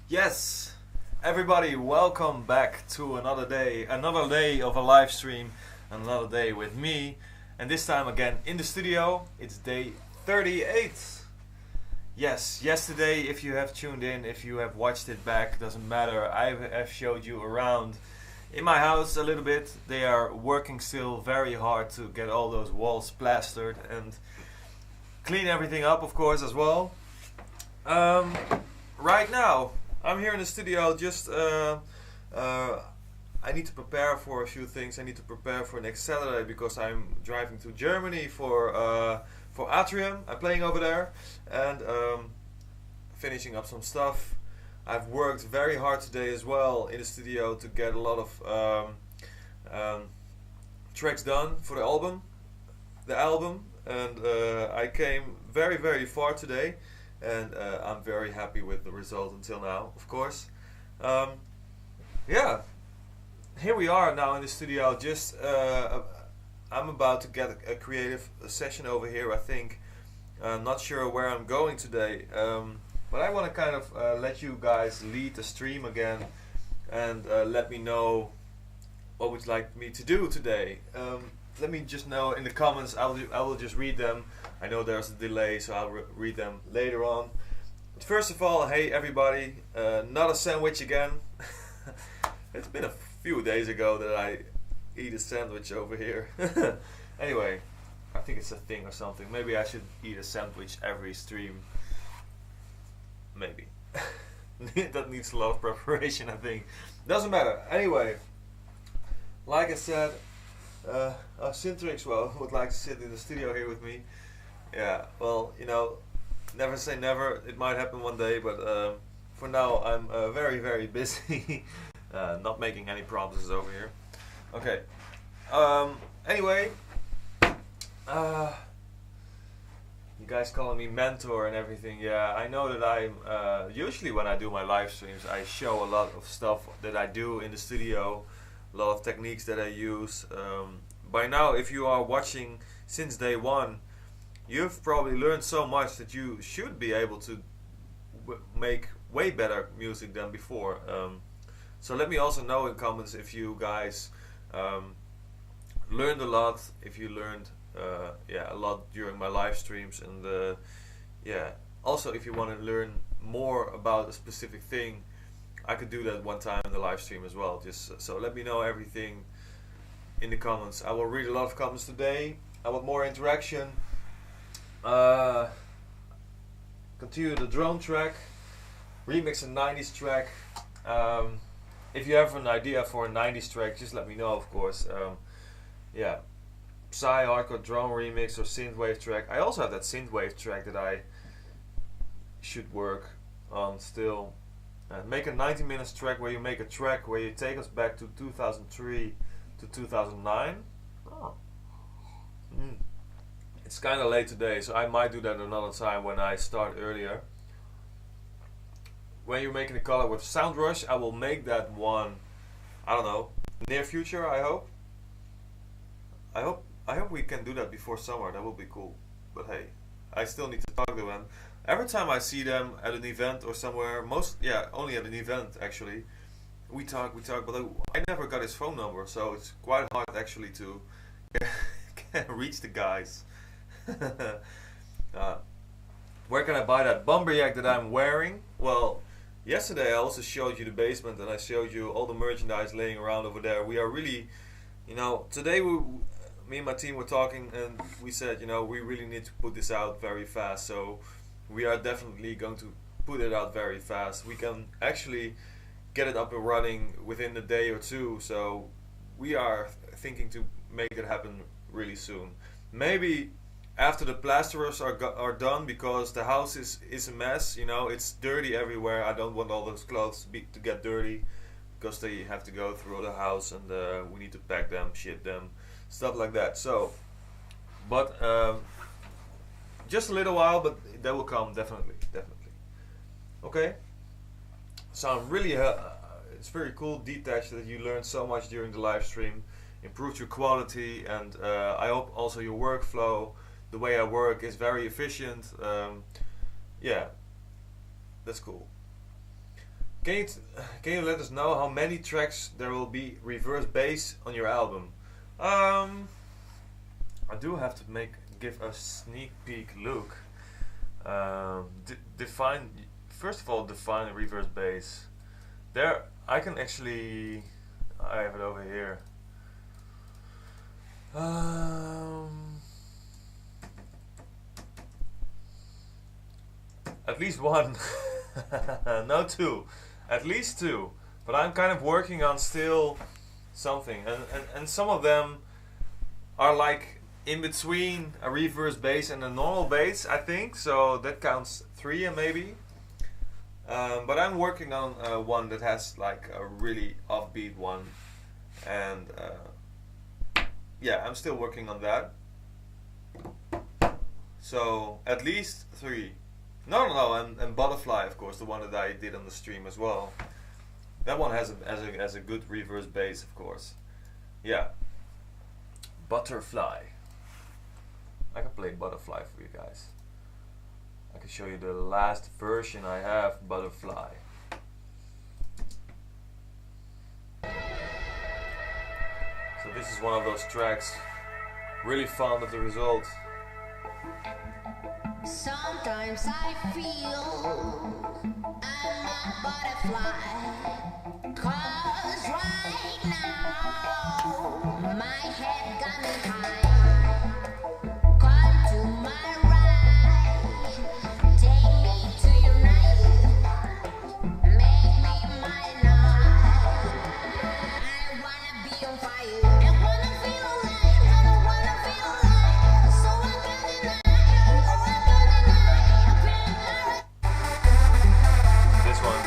Yes, everybody, welcome back to another day of a live stream, another day with me, and this time again in the studio. It's day 38. Yes, yesterday, if you have tuned in, if you have watched it back, doesn't matter. I've showed you around in my house a little bit. They are working still very hard to get all those walls plastered and clean everything up, of course, as well. Right now, I'm here in the studio. I need to prepare for a few things. I need to prepare for next Saturday because I'm driving to Germany for Atrium. I'm playing over there and finishing up some stuff. I've worked very hard today as well in the studio to get a lot of tracks done for the album. And I came very far today, and I'm very happy with the result until now, of course. Yeah, here we are now in the studio. I'm about to get a creative session over here, I think. Not sure where I'm going today, but I want to kind of let you guys lead the stream again and let me know what would you like me to do today. Let me just know in the comments. I will just read them. I know there's a delay, so I'll read them later on. But first of all, hey everybody, not a sandwich again. It's been a few days ago that I eat a sandwich over here. Anyway, I think it's a thing or something. Maybe I should eat a sandwich every stream. Maybe. That needs a lot of preparation, I think. Doesn't matter. Anyway, like I said, Syntrix would like to sit in the studio here with me. Yeah, well, you know, never say never. It might happen one day, but for now I'm very busy. Not making any promises over here. Okay. Anyway, you guys calling me mentor and everything. Yeah, I know that I'm usually when I do my live streams, I show a lot of stuff that I do in the studio. A lot of techniques that I use. By now, if you are watching since day one, you've probably learned so much that you should be able to make way better music than before. So let me also know in comments if you guys learned a lot, if you learned a lot during my live streams, and also if you want to learn more about a specific thing, I could do that one time in the live stream as well. Just so let me know everything in the comments. I will read a lot of comments today. I want more interaction. Continue the drone track, remix a 90s track. If you have an idea for a 90s track, just let me know, of course. Psy hardcore drone remix or synthwave track. I also have that synthwave track that I should work on still. Make a 90 minutes track where you make a track where you take us back to 2003 to 2009. Oh. It's kind of late today, so I might do that another time when I start earlier. When you're making a color with Sound Rush, I will make that one, I don't know, near future, I hope. I hope we can do that before summer. That would be cool. But hey, I still need to talk to them. Every time I see them at an event or somewhere, only at an event actually, we talk, but I never got his phone number, so it's quite hard actually to reach the guys. Where can I buy that Bomberjack that I'm wearing? Well, yesterday I also showed you the basement and I showed you all the merchandise laying around over there. We are really, today me and my team were talking and we said, we really need to put this out very fast. So we are definitely going to put it out very fast. We can actually get it up and running within a day or two. So we are thinking to make it happen really soon. Maybe after the plasterers are done, because the house is a mess. It's dirty everywhere. I don't want all those clothes to get dirty because they have to go through the house and we need to pack them, ship them, stuff like that. So, but just a little while, but that will come definitely. Okay. So I'm really, it's very cool, Detached, that you learned so much during the live stream, improved your quality, and I hope also your workflow, the way I work is very efficient. That's cool. Can you let us know how many tracks there will be reverse bass on your album? I do have to give a sneak peek look. Define first of all, define reverse bass. There, I can actually. I have it over here. At least one. No, two. At least two. But I'm kind of working on still something. And some of them are like in between a reverse bass and a normal bass, I think. So that counts 3 maybe. But I'm working on one that has like a really offbeat one. And yeah, I'm still working on that. So at least 3. No, and Butterfly, of course, the one that I did on the stream as well. That one has a good reverse bass, of course. Yeah. Butterfly. I can play Butterfly for you guys. I can show you the last version I have, Butterfly. So this is one of those tracks. Really fond of the result. Sometimes I feel I'm a butterfly, 'cause right now my head got me high. Come to my right, take me to your night, make me my night. I wanna be on fire, I wanna feel alive, I wanna feel alive, so I can deny. This one.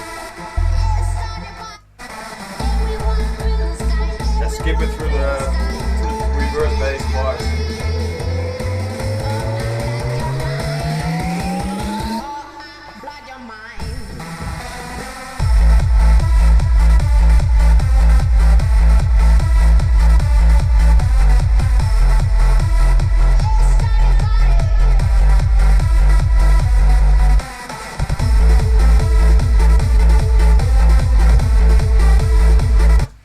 Let's skip it through the reverse bass part.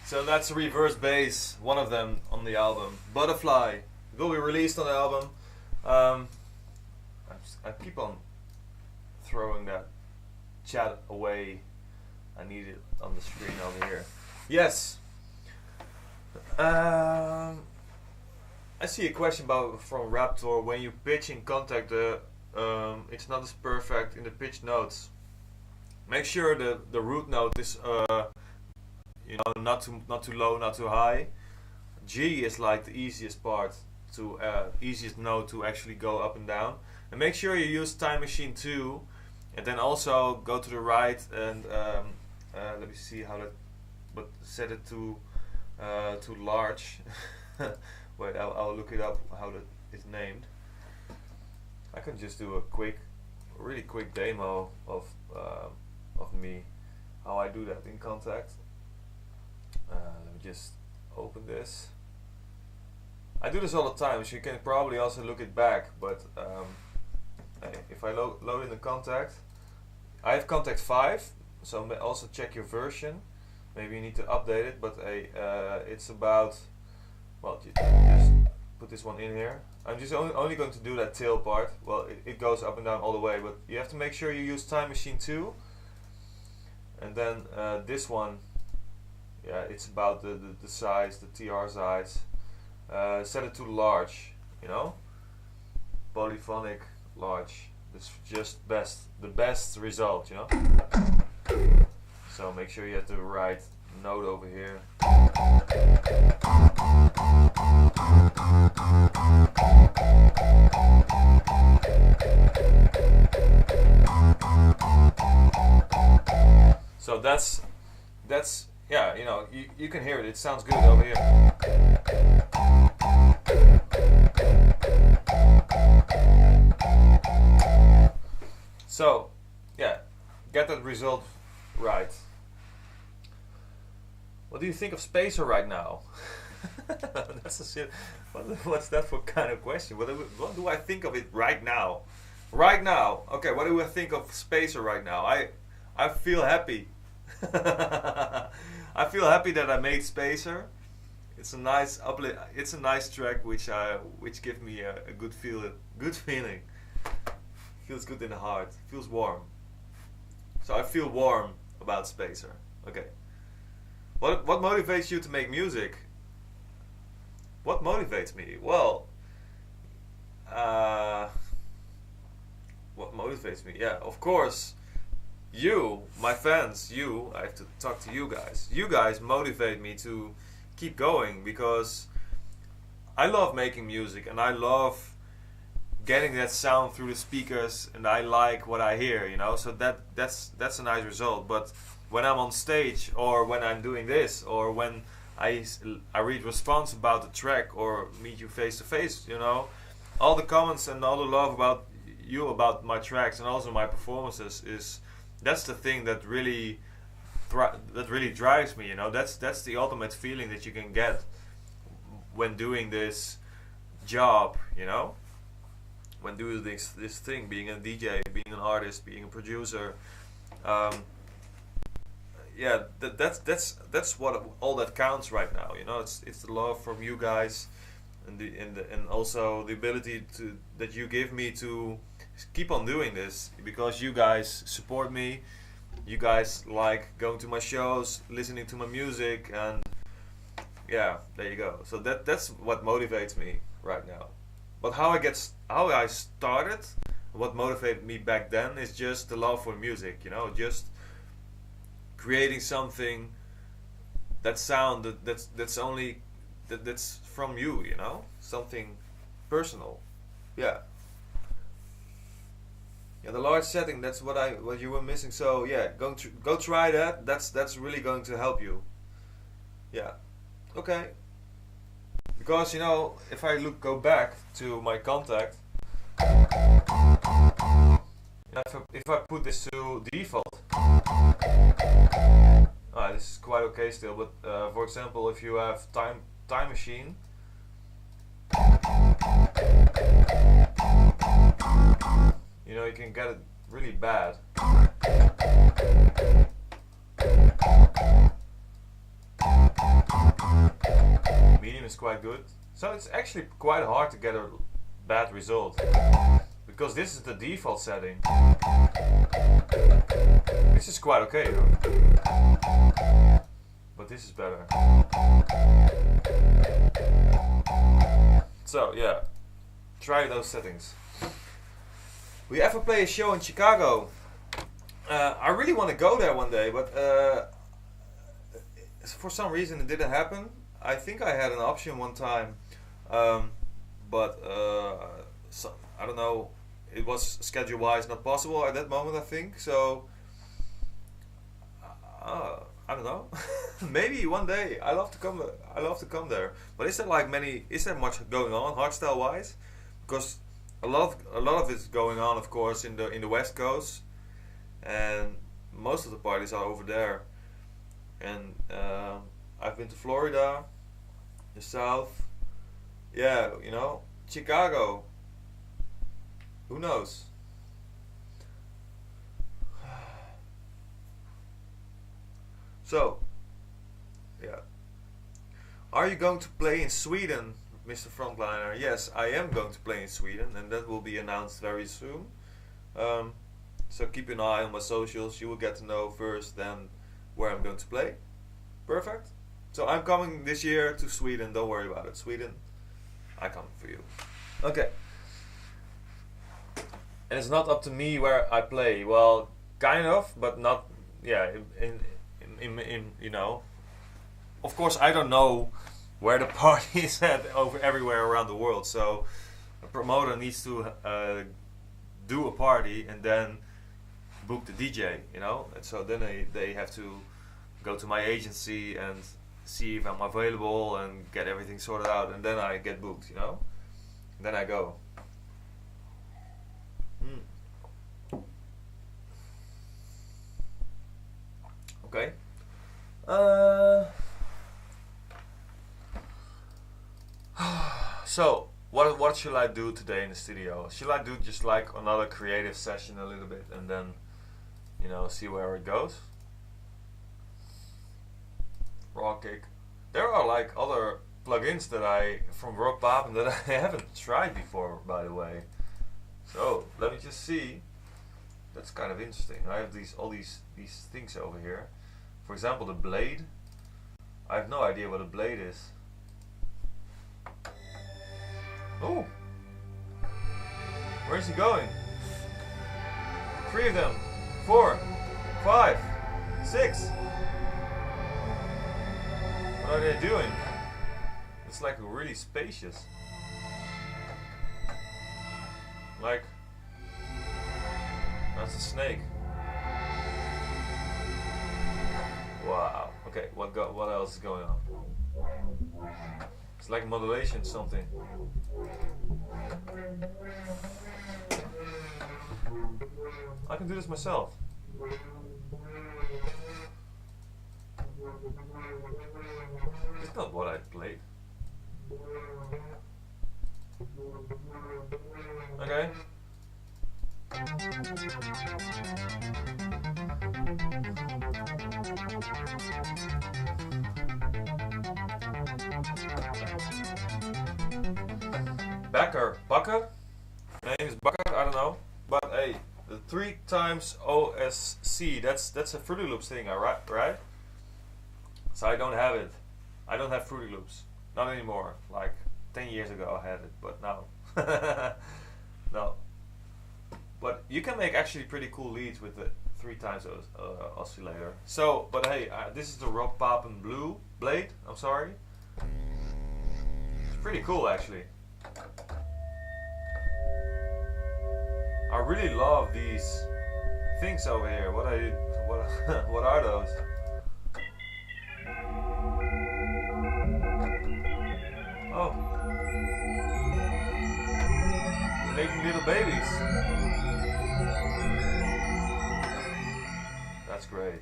So that's a reverse bass, one of them on the album. Butterfly will be released on the album. I keep on throwing that chat away. I need it on the screen over here. Yes. I see a question from Raptor. When you pitch in Contact, it's not as perfect in the pitch notes. Make sure the root note is not too low, not too high. G is like the easiest part to easiest note to actually go up and down. And make sure you use Time Machine 2, and then also go to the right and let me see how that. But set it to large. Wait, I'll look it up how that is named. I can just do a really quick demo of me, how I do that in Contact. Let me just open this. I do this all the time, so you can probably also look it back, but if I load in the Contact, I have Contact 5, so also check your version. Maybe you need to update it, but it's about, well, just put this one in here. I'm just only going to do that tail part. Well, it goes up and down all the way, but you have to make sure you use Time Machine 2. And then this one, yeah, it's about the size, the TR size. Set it to large, polyphonic large. That's just the best result, So make sure you have the right note over here. So that's yeah, you can hear it. It sounds good over here. So yeah, get that result right. What do you think of Spacer right now? That's a shit. What's that for kind of question? What do I think of it right now? Right now. Okay, what do I think of Spacer right now? I feel happy. I feel happy that I made Spacer. It's a nice uplift. It's a nice track which gives me a good feeling. Feels good in the heart. Feels warm. So I feel warm about Spacer. Okay. What motivates you to make music? What motivates me? Well, what motivates me? Yeah, of course, you, my fans, you. I have to talk to you guys. You guys motivate me to keep going because I love making music and I love getting that sound through the speakers, and I like what I hear, you know. So that's a nice result. But when I'm on stage, or when I'm doing this, or when I read response about the track, or meet you face to face, you know, all the comments and all the love about you, about my tracks and also my performances, that's the thing that really drives me, you know. That's the ultimate feeling that you can get when doing this job, you know. When doing this thing, being a DJ, being an artist, being a producer, yeah, that's what all that counts right now. You know, it's the love from you guys, and also the ability that you give me to keep on doing this, because you guys support me. You guys like going to my shows, listening to my music, and yeah, there you go. So that's what motivates me right now. But how I started, what motivated me back then is just the love for music, you know, just creating something, that sound that's from you, you know, something personal. Yeah. Yeah, the large setting, that's what you were missing. So yeah, go try that. That's really going to help you. Yeah. Okay. Because, you know, if I go back to my contact, if I put this to default, this is quite okay still. But for example, if you have time machine, you know, you can get it really bad. Medium is quite good. So it's actually quite hard to get a bad result, because this is the default setting. This is quite okay though. But this is better. So yeah, try those settings. We ever play a show in Chicago? I really want to go there one day, but for some reason it didn't happen. I think I had an option one time, but I don't know. It was schedule-wise not possible at that moment, I think. So I don't know. Maybe one day. I love to come there. But is there much going on hardstyle-wise? Because a lot of it's going on, of course, in the West Coast, and most of the parties are over there. And I've been to Florida, the South. Yeah, you know, Chicago. Who knows? So, yeah. Are you going to play in Sweden, Mr. Frontliner? Yes, I am going to play in Sweden, and that will be announced very soon. So keep an eye on my socials. You will get to know first then where I'm going to play. Perfect. So I'm coming this year to Sweden. Don't worry about it. Sweden, I come for you. Okay. And it's not up to me where I play. Well, kind of, but not. Yeah, in you know. Of course, I don't know where the party is at everywhere around the world. So a promoter needs to do a party and then book the DJ. You know, and so then they have to go to my agency and see if I'm available and get everything sorted out, and then I get booked. You know, and then I go. Okay. So what should I do today in the studio? Should I do just like another creative session a little bit, and then you know, see where it goes. Raw kick. There are like other plugins that from Rob Papen that I haven't tried before, by the way. So let me just see. That's kind of interesting. I have all these things over here. For example, the blade. I have no idea what a blade is. Oh, where's he going? 3 of them, 4, 5, 6. What are they doing? It's like really spacious. Like, that's a snake. Wow. Okay, what else is going on? It's like modulation something. I can do this myself. It's not what I played. Okay. Bakker. Name is Bakker, I don't know. But hey, the 3 times OSC, that's a Fruity Loops thing, right? So I don't have it. I don't have Fruity Loops. Not anymore. Like 10 years ago I had it, but now. No. But you can make actually pretty cool leads with the 3 times oscillator. So, but hey, this is the Rob Papen Blue Blade, I'm sorry. It's pretty cool actually. I really love these things over here. What are those? Oh, making little babies. That's great.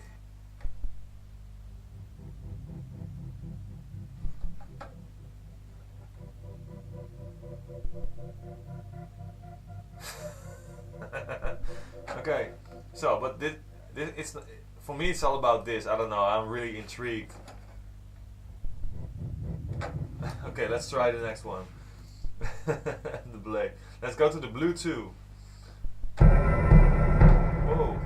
Okay, so but this it's for me. It's all about this. I don't know. I'm really intrigued. Okay, let's try the next one. The blade. Let's go to the blue too. Whoa.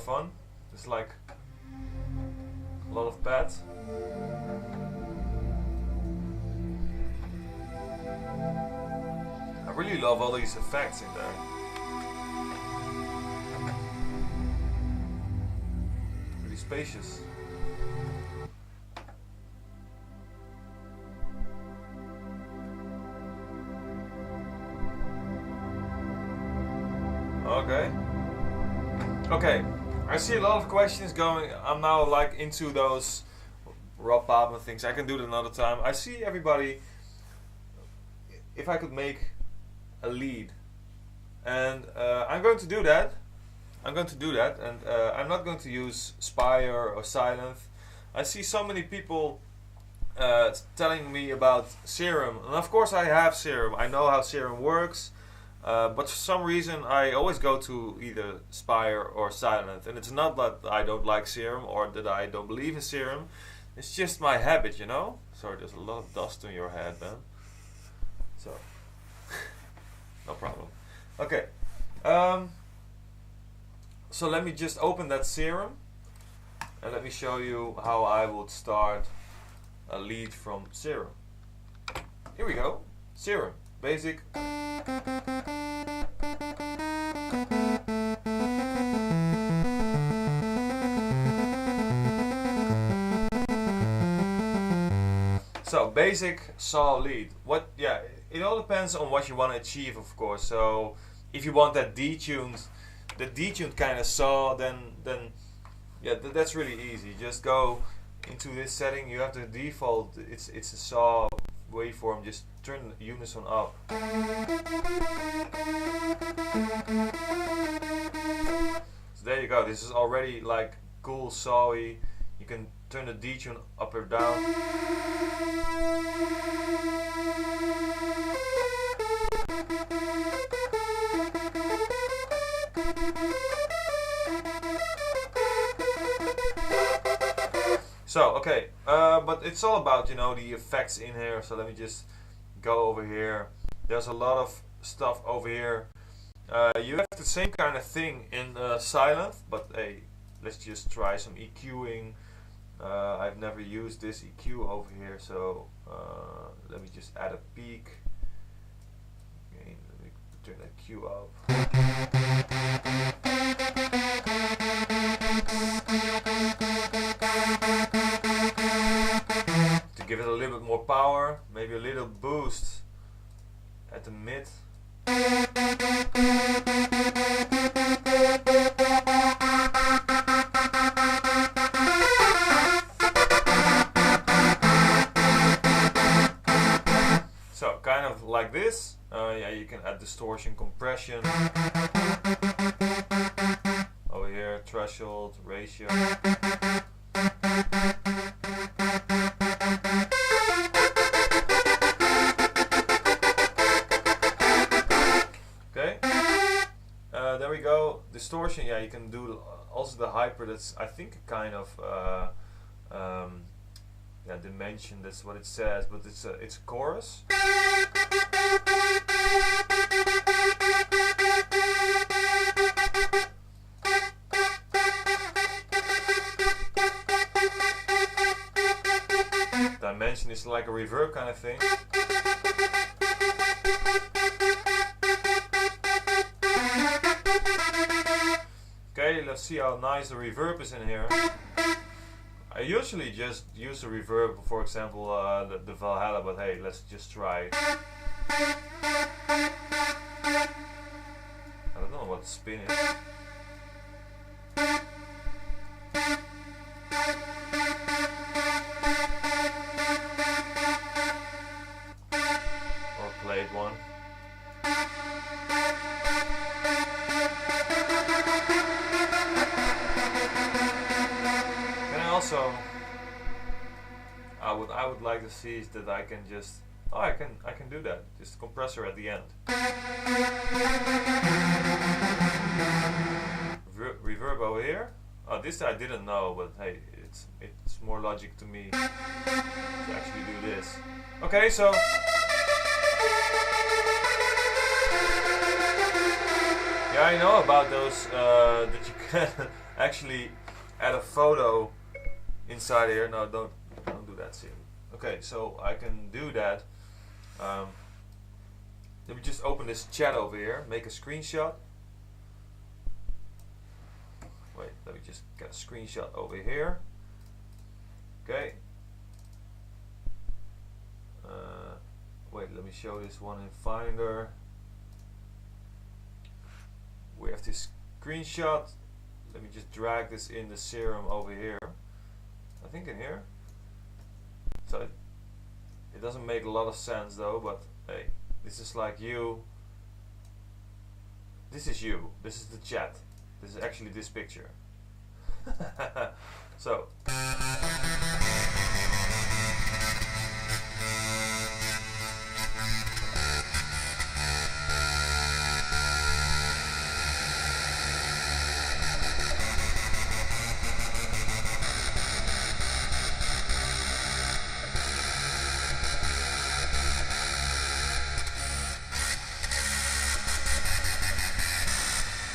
Fun. It's like a lot of pads. I really love all these effects in there. Really spacious. Okay. I see a lot of questions going. I'm now like into those Rob Papen things. I can do it another time. I see everybody. If I could make a lead, and I'm going to do that. And I'm not going to use Spire or Silence. I see so many people telling me about Serum, and of course I have Serum. I know how Serum works. But for some reason I always go to either Spire or Silent, and it's not that I don't like Serum or that I don't believe in Serum. It's just my habit, you know. Sorry, there's a lot of dust on your head, man. So no problem. Okay. So let me just open that Serum and let me show you how I would start a lead from Serum. Here we go. Serum. Basic. So basic saw lead. What? Yeah, it all depends on what you want to achieve, of course. So if you want that detuned kind of saw, then yeah, that's really easy. Just go into this setting, you have the default. It's a saw waveform. Just turn the unison up. So there you go. This is already like cool sawy. You can turn the detune up or down. So okay, but it's all about, you know, the effects in here. So let me just go over here. There's a lot of stuff over here. You have the same kind of thing in silent, but hey, let's just try some EQing. I've never used this EQ over here, so let me just add a peak. Okay, let me turn that Q up. To give it a little bit more power, maybe a little boost at the mid. So kind of like this. Yeah, you can add distortion, compression. Over here, threshold, ratio. Okay, there we go. Distortion, yeah, you can do also the hyper. That's, I think, a kind of yeah, dimension. That's what it says, but it's a chorus. Dimension is like a reverb kind of thing. Okay, let's see how nice the reverb is in here. I usually just use the reverb, for example, the Valhalla, but hey, let's just try it. I don't know what the spin is. Or played one. Also, I would like to see is that I can just, oh, I can do that, just compressor at the end. Reverb over here. Oh, this I didn't know, but hey, it's more logic to me to actually do this. Okay, so yeah, I know about those that you can actually add a photo inside here. No, don't do that, Serum. Okay, so I can do that. Let me just open this chat over here, make a screenshot. Wait, let me just get a screenshot over here. Okay. Wait, let me show this one in Finder. We have this screenshot. Let me just drag this in the Serum over here. I think in here. So it doesn't make a lot of sense though, but hey, this is like you. This is you. This is the chat. This is actually this picture. So.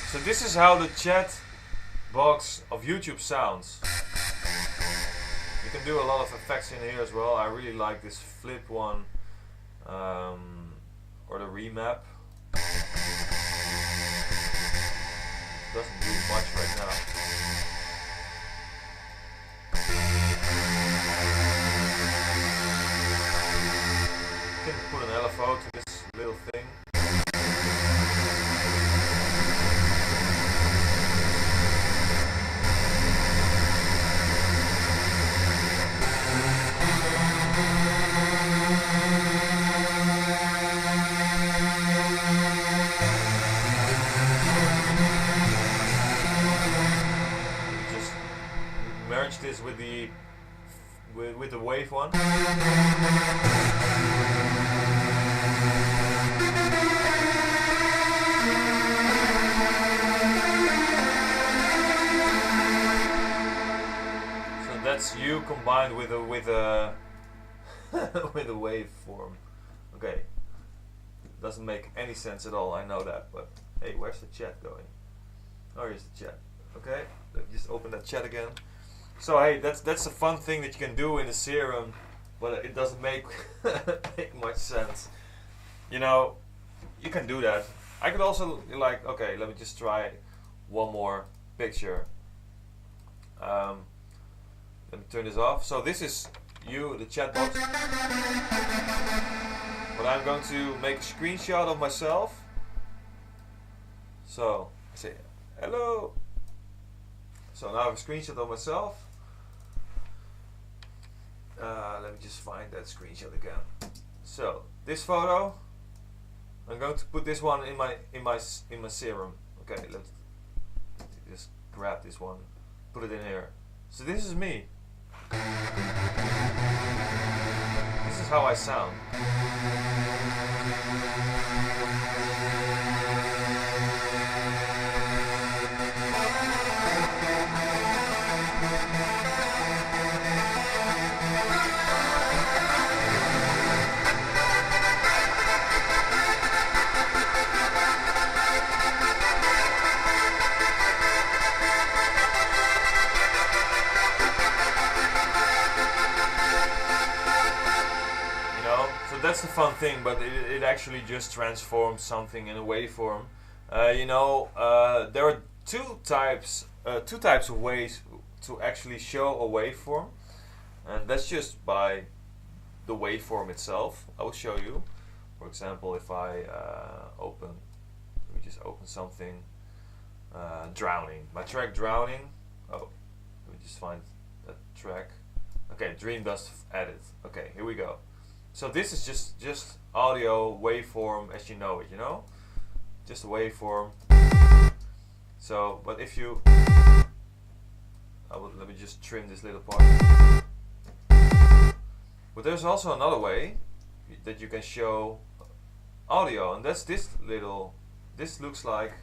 So this is how the chat box of YouTube sounds. You can do a lot of effects in here as well. I really like this flip one, or the remap. Doesn't do much right now. You can put an LFO to this little thing. is with the wave one. So that's you combined with a with a waveform. Okay, doesn't make any sense at all. I know that, but hey, where's the chat going? Oh, here's the chat. Okay, let me just open that chat again. So hey, that's a fun thing that you can do in the Serum, but it doesn't make make much sense. You know, you can do that. I could also like, okay, let me just try one more picture. Let me turn this off. So this is you, the chat box. But I'm going to make a screenshot of myself. So I say hello. So now I have a screenshot of myself. Let me just find that screenshot again. So this photo, I'm going to put this one in my Serum. Okay, let's just grab this one, put it in here. So this is me. This is how I sound. That's the fun thing, but it actually just transforms something in a waveform. There are two types of ways to actually show a waveform, and that's just by the waveform itself. I will show you. For example, if I let me just open something. Drowning. My track Drowning. Oh, let me just find that track. Okay, Dream Dust Edit. Okay, here we go. So this is just audio waveform as you know it, just a waveform. So, but if you, let me just trim this little part. But there's also another way that you can show audio, and that's this little. This looks like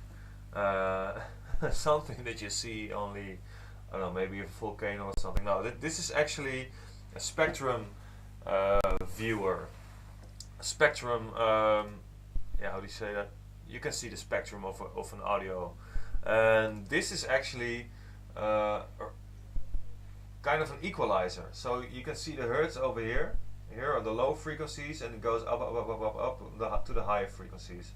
something that you see only, I don't know, maybe a volcano or something. No, this is actually a spectrum. Viewer. Spectrum, how do you say that? You can see the spectrum of an audio, and this is actually kind of an equalizer. So you can see the hertz over here. Here are the low frequencies, and it goes up to the high frequencies.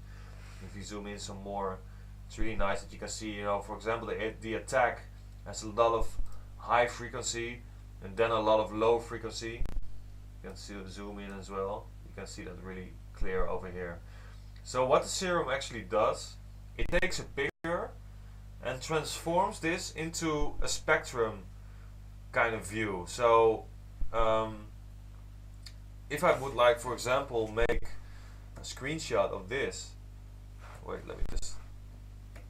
If you zoom in some more, it's really nice that you can see. For example, the attack has a lot of high frequency, and then a lot of low frequency. You can see zoom in as well. You can see that really clear over here. So what the Serum actually does, it takes a picture and transforms this into a spectrum kind of view. So if I would like, for example, make a screenshot of this. Wait, let me just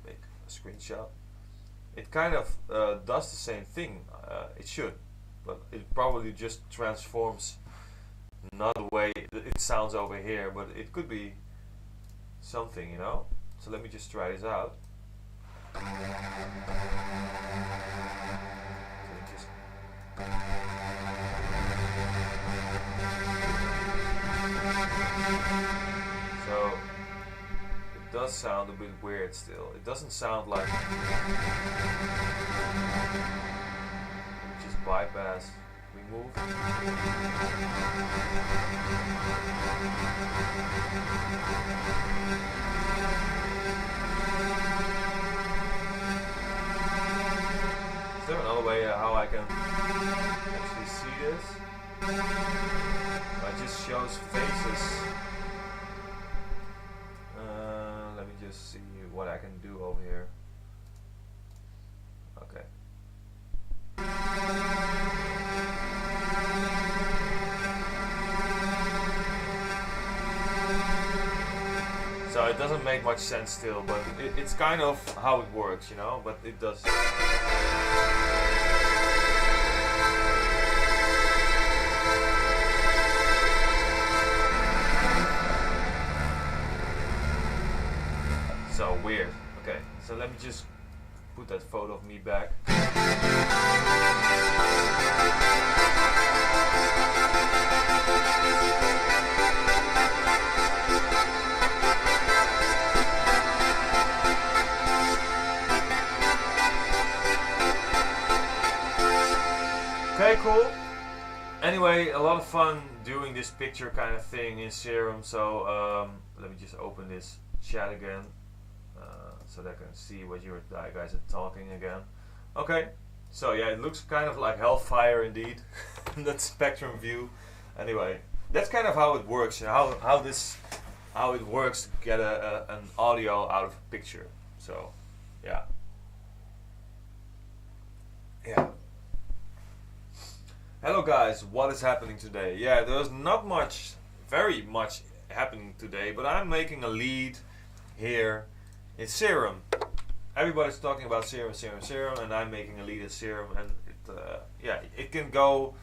make a screenshot. It kind of does the same thing. It should, but it probably just transforms not the way it sounds over here, but it could be something, So let me just try this out. So it does sound a bit weird still. It doesn't sound like. Just bypass. Remove. Is there another way how I can actually see this? It just shows faces. Let me just see what I can do over here. Okay. So it doesn't make much sense still, but it's kind of how it works, But it does. just put that photo of me back. Okay, cool. Anyway, a lot of fun doing this picture kind of thing in Serum. So let me just open this chat again so that I can see what you guys are talking again. Okay, so yeah, it looks kind of like Hellfire indeed. That spectrum view. Anyway, that's kind of how it works. How it works to get an audio out of a picture. So yeah. Hello guys, what is happening today? Yeah, there's not very much happening today, but I'm making a lead here in Serum. Everybody's talking about Serum, and I'm making a lead in Serum, and it can go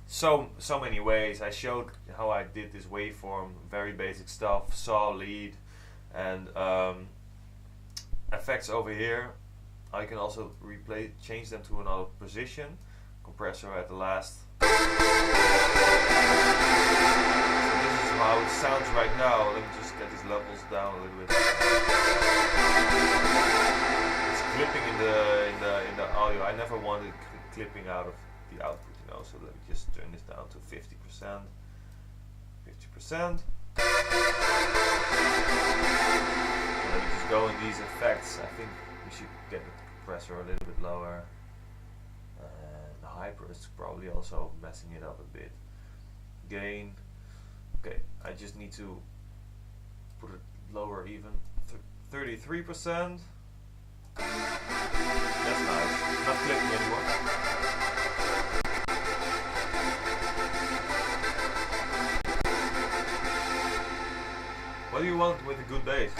so many ways. I showed how I did this waveform, very basic stuff, saw lead, and effects over here. I can also change them to another position. Compressor at the last. So this is how it sounds right now. Let me just get these levels down a little bit. It's clipping in the audio. I never wanted clipping out of the output, you know. So let me just turn this down to 50%. 50%. And let me just go in these effects. I think we should get the compressor a little bit lower. Hyper is probably also messing it up a bit. Gain. Okay, I just need to put it lower even. 33%. That's nice. Not clicking anymore. What do you want with a good bass?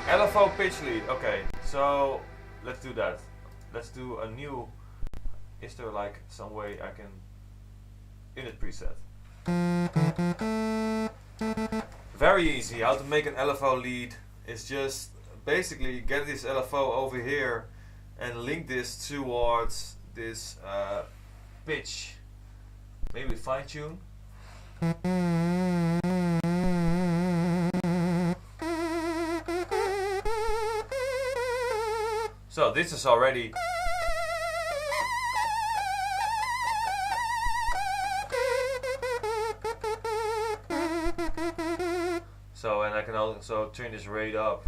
LFO pitch lead. Okay, so let's do that. Let's do a new. Is there like some way I can init preset? Very easy. How to make an LFO lead is just basically get this LFO over here and link this towards this pitch. Maybe fine tune. So this is already. So, and I can also turn this rate up.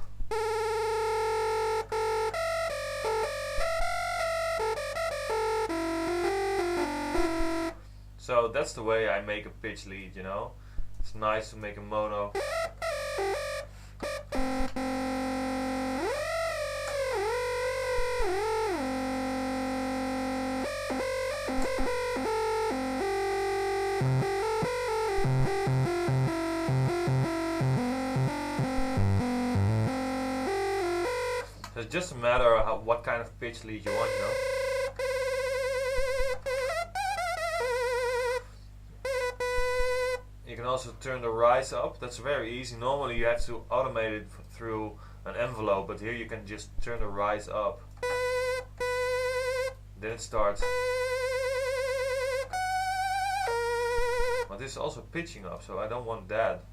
So that's the way I make a pitch lead, you know. It's nice to make a mono. So it's just a matter of what kind of pitch lead you want, you know. You can also turn the rise up. That's very easy. Normally you have to automate it through an envelope, but here you can just turn the rise up. Then it starts. But this is also pitching up, so I don't want that.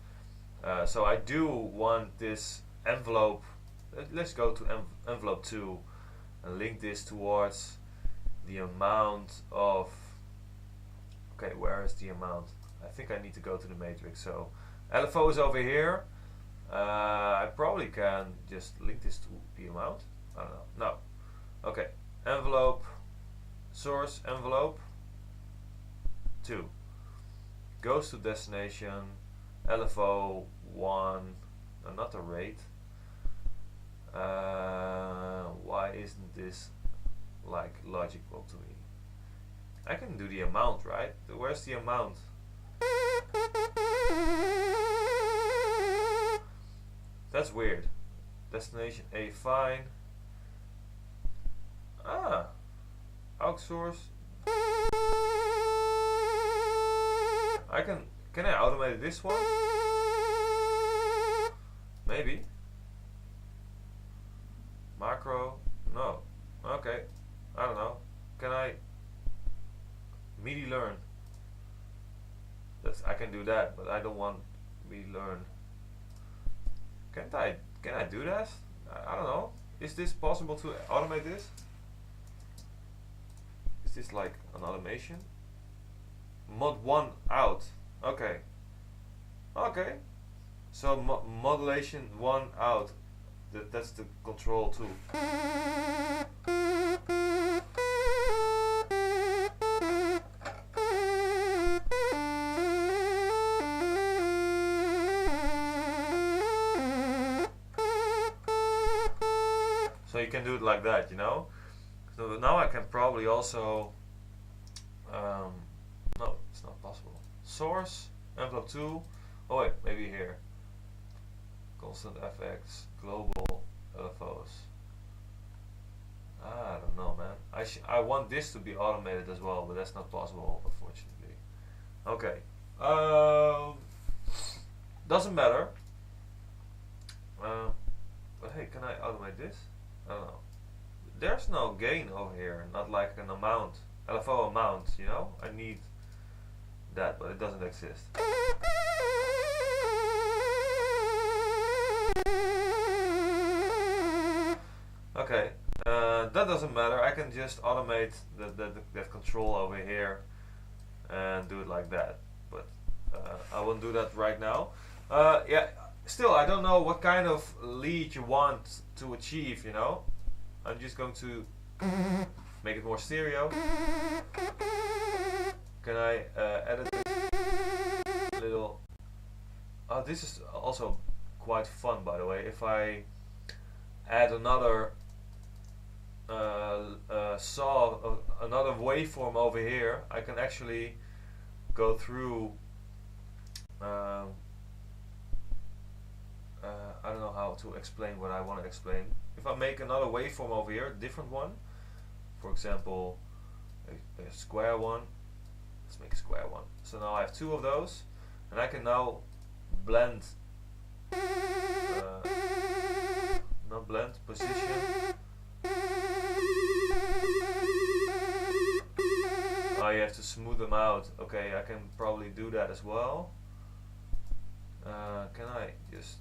So I do want this envelope. Let's go to envelope 2 and link this towards the amount of. Okay, where is the amount? I think I need to go to the matrix. So LFO is over here. I probably can just link this to the amount. I don't know. No. Okay. Envelope. Source envelope 2. Goes to destination. LFO 1. No, not the rate. Why isn't this like logical to me? I can do the amount, right? Where's the amount? That's weird. Destination A, fine. Ah, aux source. Can I automate this one? Maybe. Macro? No. Okay. I don't know. Can I MIDI learn? I can do that, but I don't want MIDI learn. Can I do that? I don't know. Is this possible to automate this? Is this like an automation? Mod 1 out. Okay. Okay. So modulation 1 out. That's the control tool. So you can do it like that, you know. So now I can probably also no, it's not possible. Source, envelope 2. Oh wait, maybe here. Constant FX, global LFOs. I don't know, man. I want this to be automated as well, but that's not possible, unfortunately. Okay. Doesn't matter. But hey, can I automate this? I don't know. There's no gain over here, not like an amount, LFO amount, you know? I need that, but it doesn't exist. Okay, that doesn't matter. I can just automate that control over here and do it like that. But I won't do that right now. Yeah, still, I don't know what kind of lead you want to achieve, you know? I'm just going to make it more stereo. Can I edit this little? Oh, this is also quite fun, by the way. If I add another another waveform over here, I can actually go through. I don't know how to explain what I want to explain. If I make another waveform over here, a different one, for example, a square one. Let's make a square one. So now I have 2 of those, and I can now blend. Not blend, position. Oh, you have to smooth them out. Okay, I can probably do that as well. Can I just...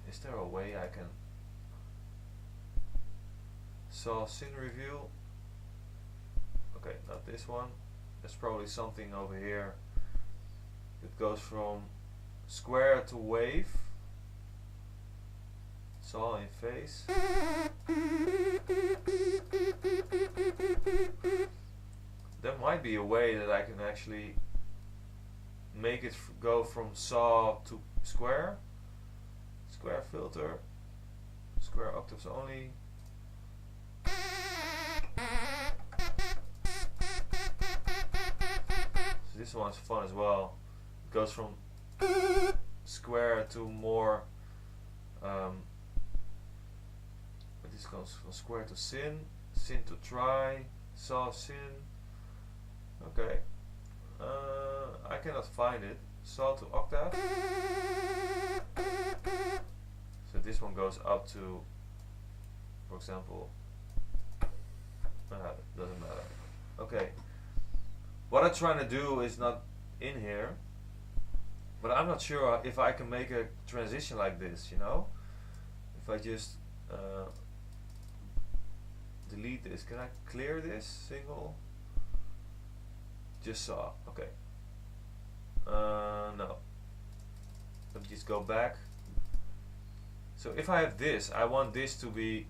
Is there a way I can... Saw scene review. Okay, not this one. There's probably something over here. It goes from square to wave. Saw in phase. There might be a way that I can actually make it go from saw to square. Square filter. Square octaves only. So this one's fun as well. It goes from square to more this goes from square to sin, sin to try, saw sin. Okay. I cannot find it. Saw to octave. So this one goes up to, for example, doesn't matter. Okay. What I'm trying to do is not in here, but I'm not sure if I can make a transition like this, you know? If I just delete this, can I clear this single? Just saw, okay. No. Let me just go back. So if I have this, I want this to be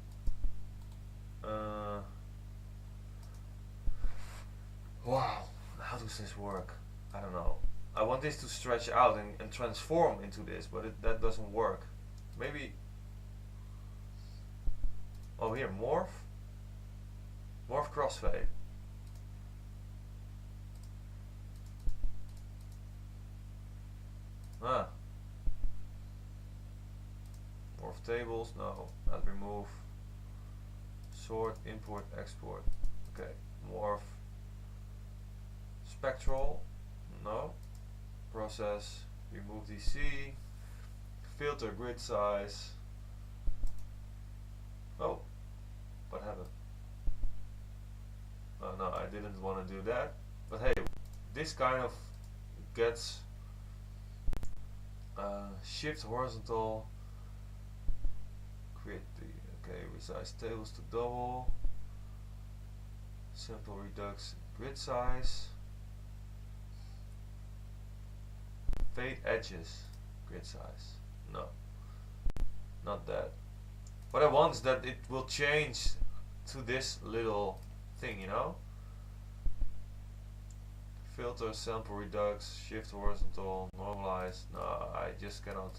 wow, how does this work? I don't know. I want this to stretch out and transform into this, but that doesn't work. Maybe, oh here, morph crossfade. Morph tables, no, not remove. sort, import, export. Okay, morph, spectral, no. Process, remove DC, filter, grid size. Oh, what happened? Oh no, I didn't want to do that. But hey, this kind of gets shift horizontal, create the, okay, resize tables to double, simple redux grid size, fade edges grid size. No, not that. What I want is that it will change to this little thing, you know? Filter, sample redux, shift horizontal, normalize. No, I just cannot.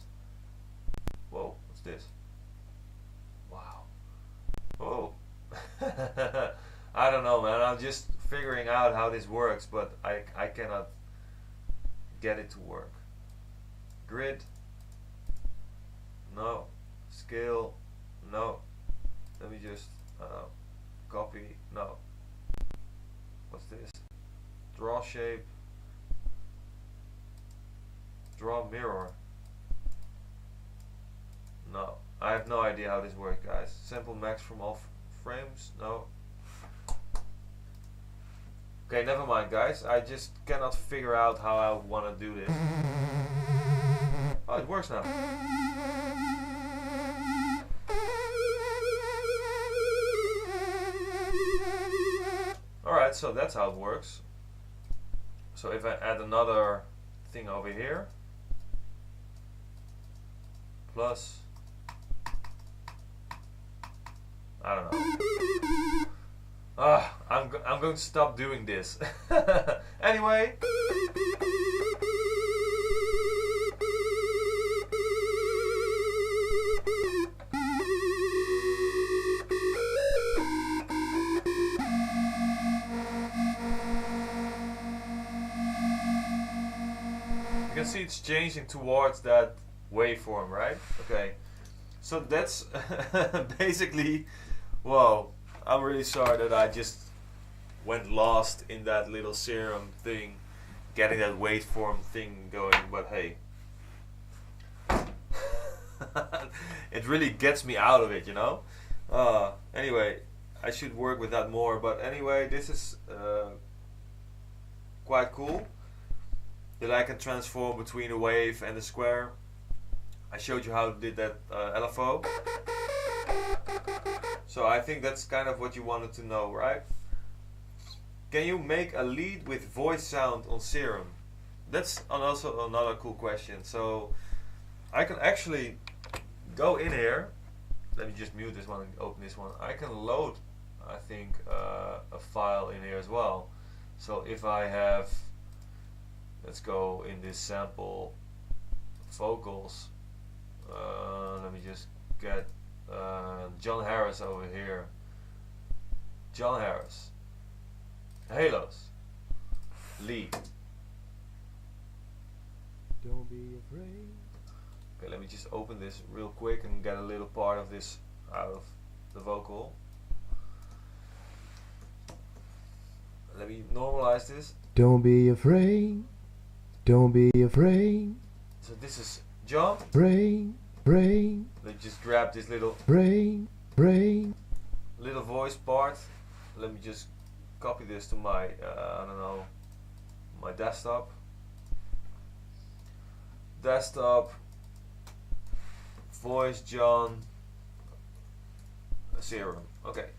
Whoa, what's this? Wow. Whoa. I don't know, man. I'm just figuring out how this works, but I cannot get it to work. Grid. No. Scale. No. Let me just copy. No. What's this? Draw shape. Draw mirror. No. I have no idea how this works, guys. Sample max from all frames. No. Okay, never mind, guys. I just cannot figure out how I want to do this. Oh, it works now. Alright, so that's how it works. So if I add another thing over here, plus, I don't know. I'm going to stop doing this. Anyway. You can see it's changing towards that waveform, right? Okay. So that's basically, whoa, I'm really sorry that I just went lost in that little Serum thing, getting that waveform thing going, but hey. It really gets me out of it, you know? Anyway, I should work with that more, but anyway, this is quite cool that I can transform between a wave and a square. I showed you how I did that LFO. So I think that's kind of what you wanted to know, right? Can you make a lead with voice sound on Serum? That's also another cool question. So I can actually go in here. Let me just mute this one and open this one. I can load, I think, a file in here as well. So if I have, let's go in this sample vocals. Let me just get John Harris over here. John Harris. Halos. Lead. Don't be afraid. Okay, let me just open this real quick and get a little part of this out of the vocal. Let me normalize this. Don't be afraid. Don't be afraid. So this is John. Brain, brain. Let me just grab this little little voice part. Let me just copy this to my I don't know, my desktop. Voice John Serum. Okay.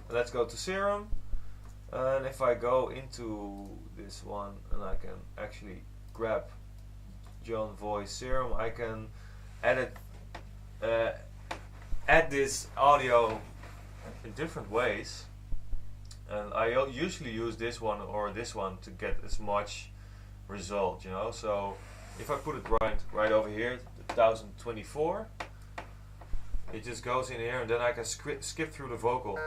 Let's go to Serum. And if I go into this one and I can actually grab John voice Serum, I can edit add this audio in different ways, and I usually use this one or this one to get as much result, you know. So if I put it right over here, 1024, it just goes in here, and then I can skip through the vocal.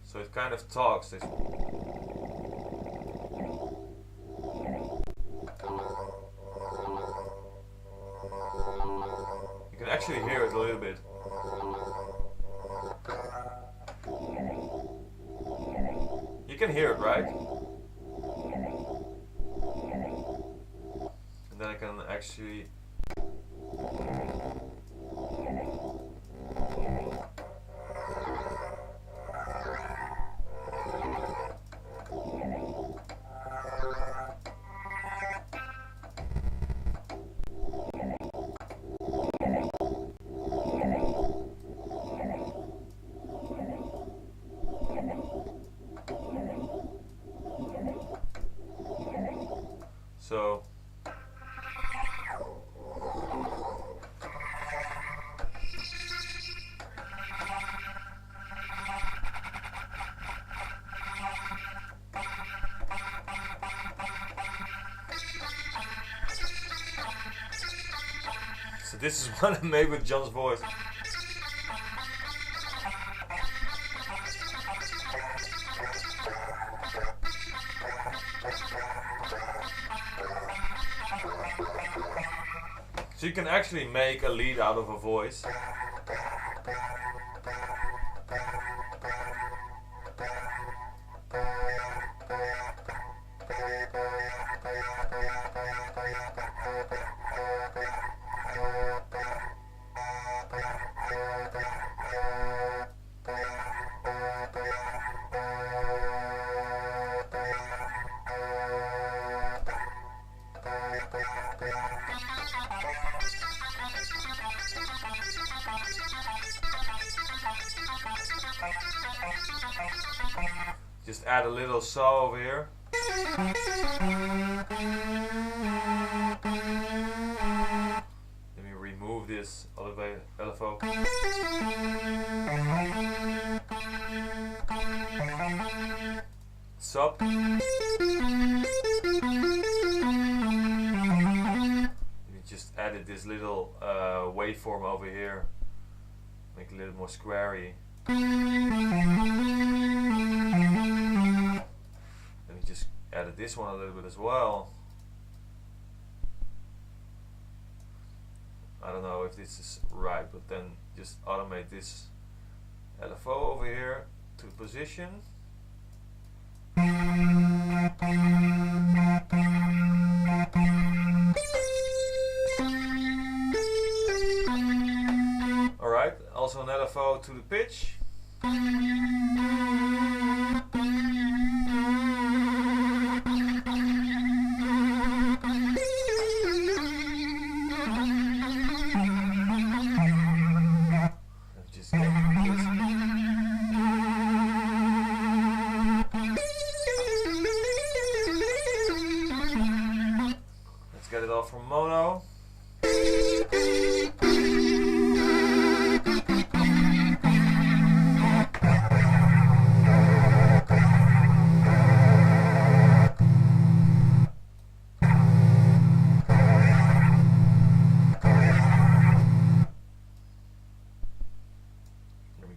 So it kind of talks this. can actually hear it a little bit. You can hear it, right? And then I can actually so this is one I made with John's voice. So you can actually make a lead out of a voice. Just add a little saw over here. Let me remove this LFO. Sub. Let me just added this little waveform over here. Make it a little more squarey. Let me just add this one a little bit as well. I don't know if this is right, but then just automate this LFO over here to position. Alright, also an LFO to the pitch. Just get this. Let's get it off from mono.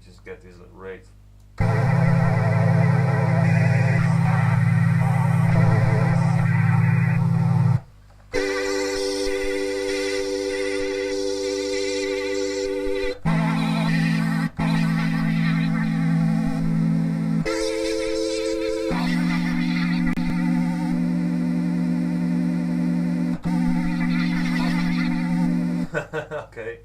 Just get this rate. Okay.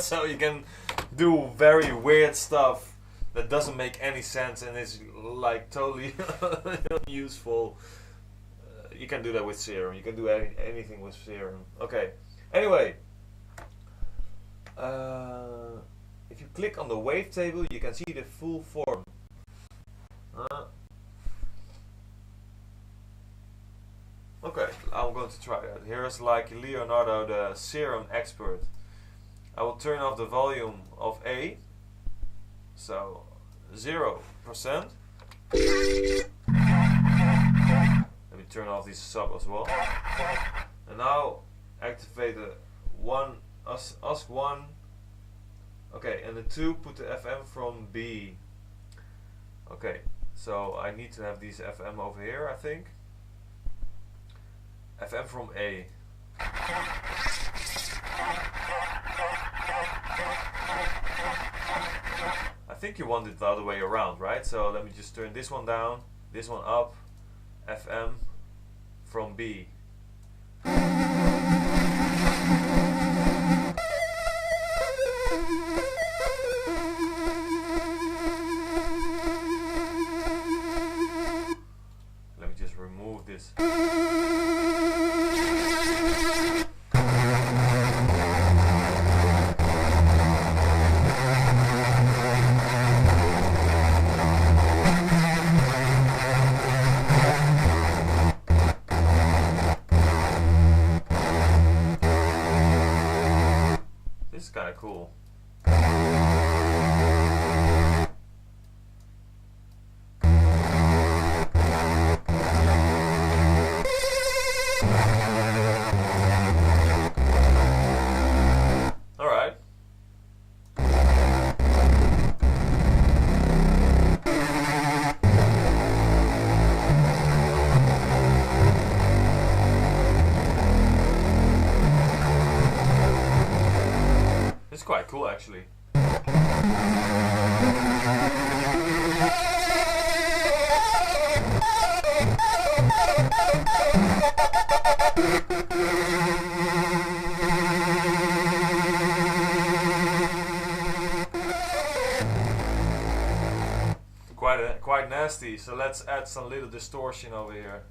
So you can do very weird stuff that doesn't make any sense and is like totally unuseful. You can do that with Serum. You can do anything with Serum. Okay. Anyway, if you click on the wavetable, you can see the full form. Okay, I'm going to try that. Here's like Leonardo, the Serum expert. I will turn off the volume of A, so 0%. me turn off this sub as well. And now activate the one, ask one. Okay, and the 2 put the FM from B. Okay, so I need to have these FM over here, I think. FM from A. I think you want it the other way around, right? So let me just turn this one down, this one up, FM from B. Let me just remove this. This is kind of cool. Alright. It's quite cool actually. Quite nasty, so let's add some little distortion over here.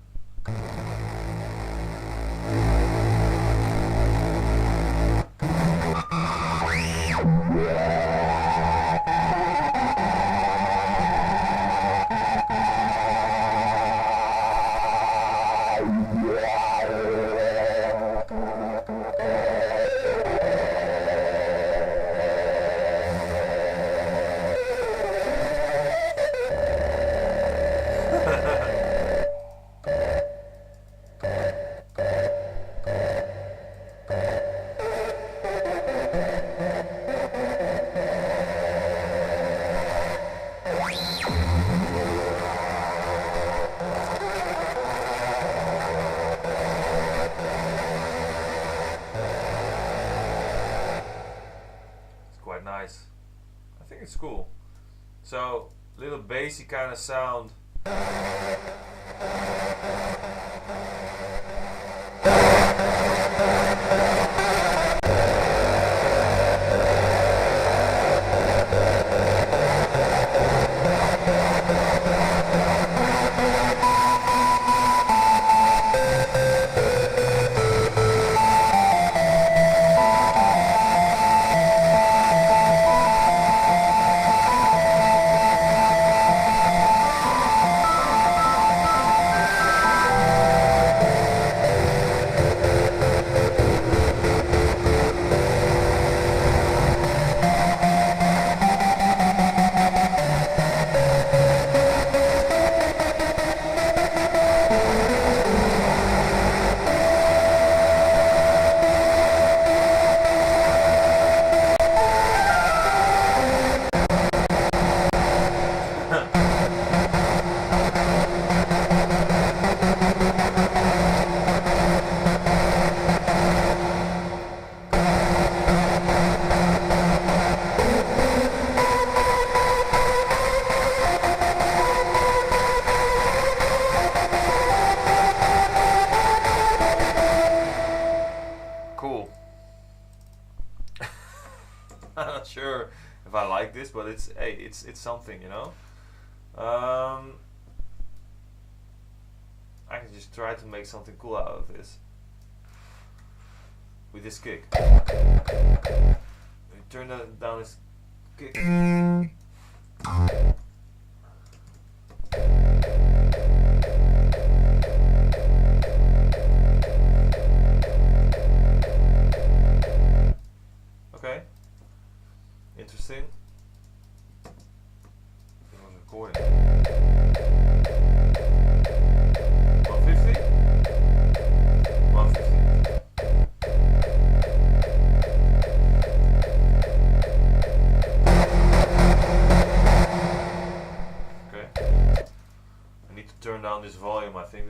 Nice. I think it's cool. So, little bassy kind of sound. I'm not sure if I like this, but it's hey, it's something, you know. I can just try to make something cool out of this with this kick. Turn that down this kick. Okay, interesting. It was recording. 150. down this volume, I think.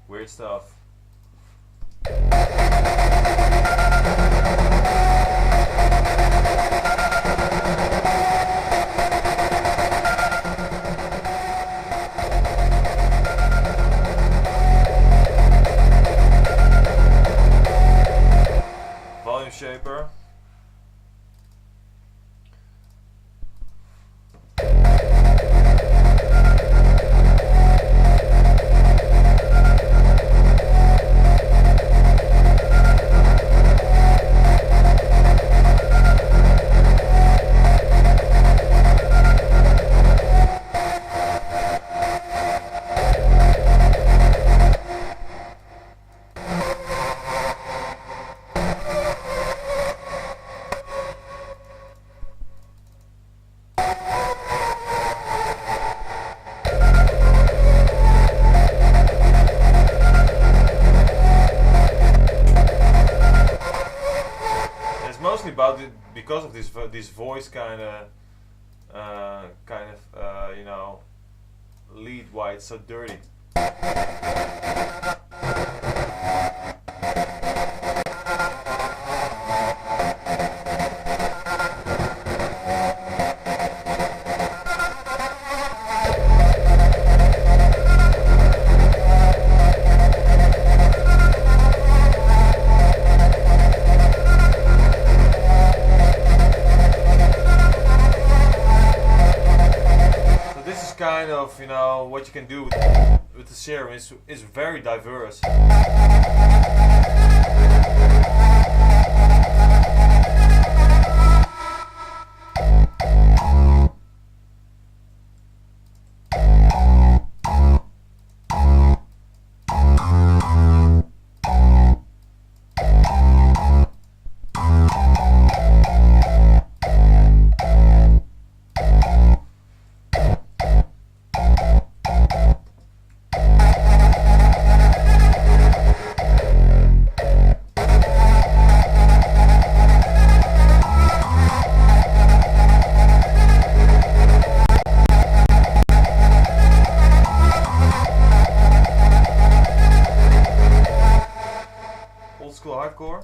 Weird stuff. Volume shaper. About it because of this voice kind of you know, lead why it's so dirty. Kind of, you know, what you can do with the Serum is very diverse. Hardcore.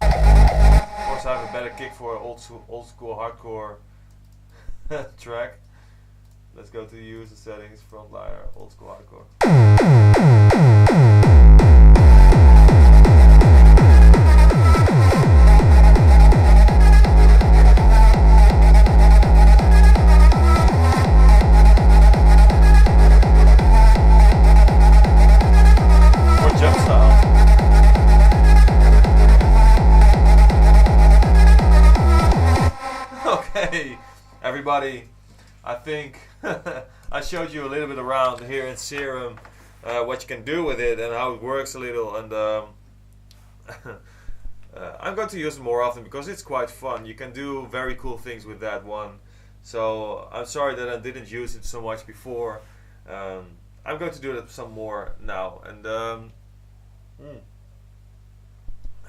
Of course, I have a better kick for an old school hardcore track. Let's go to the user settings, Frontliner, old school hardcore. Okay, everybody, I think I showed you a little bit around here in Serum, what you can do with it and how it works a little, and I'm going to use it more often because it's quite fun. You can do very cool things with that one, so I'm sorry that I didn't use it so much before. I'm going to do it some more now, and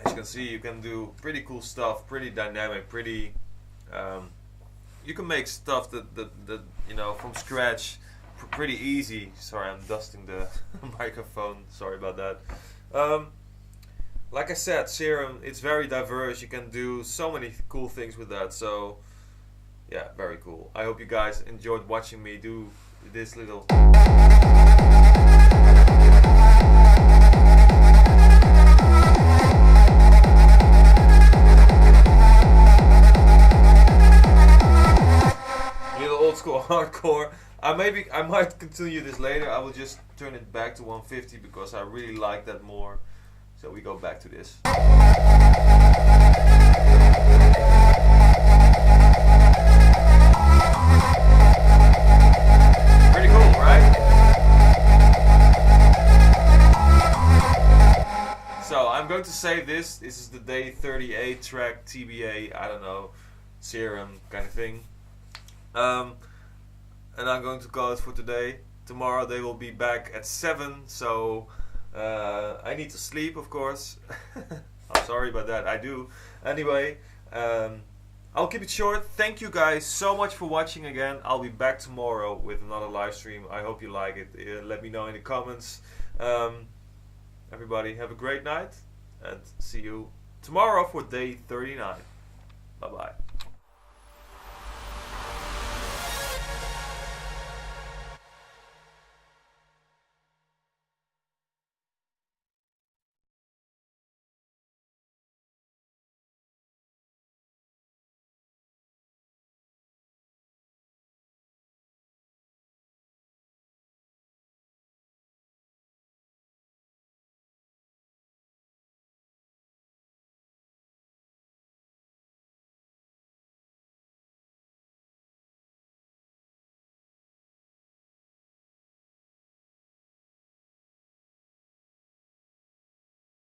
as you can see, you can do pretty cool stuff, pretty dynamic, pretty you can make stuff that you know, from scratch, pretty easy. Sorry, I'm dusting the microphone, sorry about that. Like I said, Serum, it's very diverse. You can do so many cool things with that, so yeah, very cool. I hope you guys enjoyed watching me do this little old school hardcore. I might continue this later. I will just turn it back to 150 because I really like that more. So we go back to this. I'm going to save this. This is the day 38 track TBA. I don't know, Serum kind of thing. And I'm going to call it for today. Tomorrow they will be back at 7. So I need to sleep, of course. I'm sorry about that. I do. Anyway. I'll keep it short. Thank you guys so much for watching again. I'll be back tomorrow with another live stream. I hope you like it. Let me know in the comments. Everybody have a great night and see you tomorrow for day 39. Bye bye.